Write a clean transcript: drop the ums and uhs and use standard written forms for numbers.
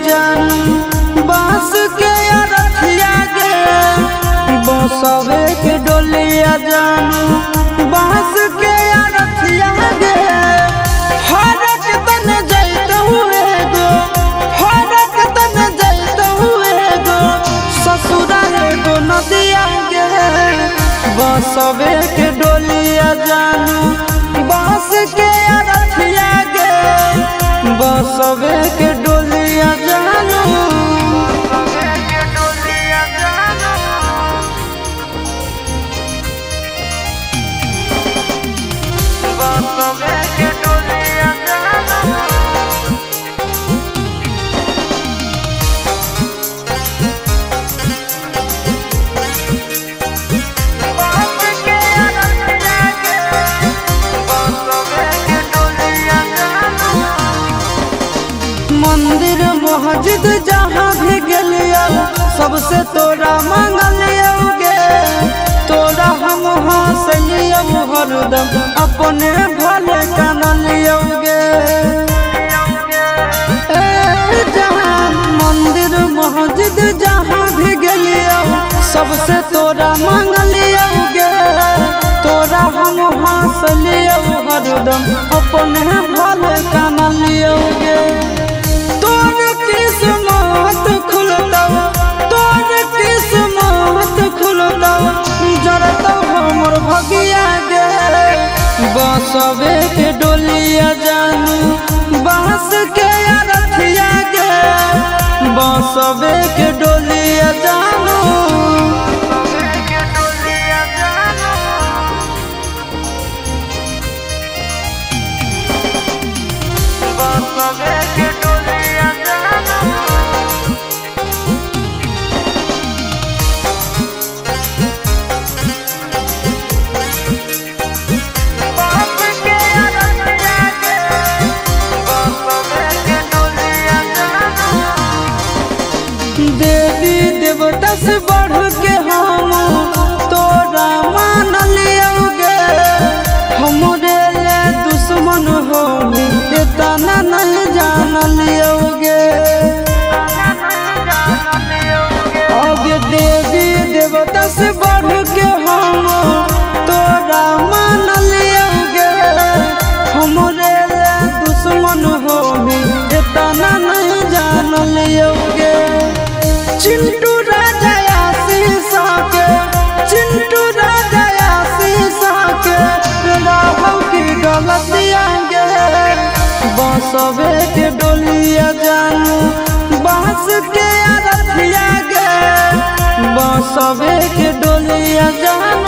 जानू बांस के अरथिया गे बसवे के डोलिया जानू बांस के अरथिया गे हरक तन जैत हुए गो हरक तन जैत हुए गो ससुरा गो नदिया गे बसवे के डोलिया जानू बांस के अरथिया गे बसवे के डोलिया जानू मंदिर मस्जिद जहाँ भी गलिया सबसे तोरा मांगलिया गे तोरा हम हंसलिया हरदम अपने भले कानलिया गे जहाँ मंदिर मस्जिद जहाँ भी गलिया सबसे तोरा मांगलिया गे तोरा हम हंसलिया हरदम अपने भले कानलिया गे तोर किस्मत खुलता तोर किस्मत खुलता जरता हमर भगिया गे बसवे के डोलिया जानू बांस के अरथिया गे बसवे के डोलिया जानू बसवे के देवी देवता से बढ़ के हम तोरा मान लियोगे हमरे ले दुश्मन हो इतना नहीं जान लियोगे अब देवी देवता से बढ़ के हम तोरा मान लियोगे हमरे ले दुश्मन हो इतना नहीं जान लियोगे चिंटू राजा शीशा के चिंटू राजा शीशा के राहुल की डोलिया गे बसवे के डोलिया जानू बांस के अरथिया गे बसवे के डोलिया जानू।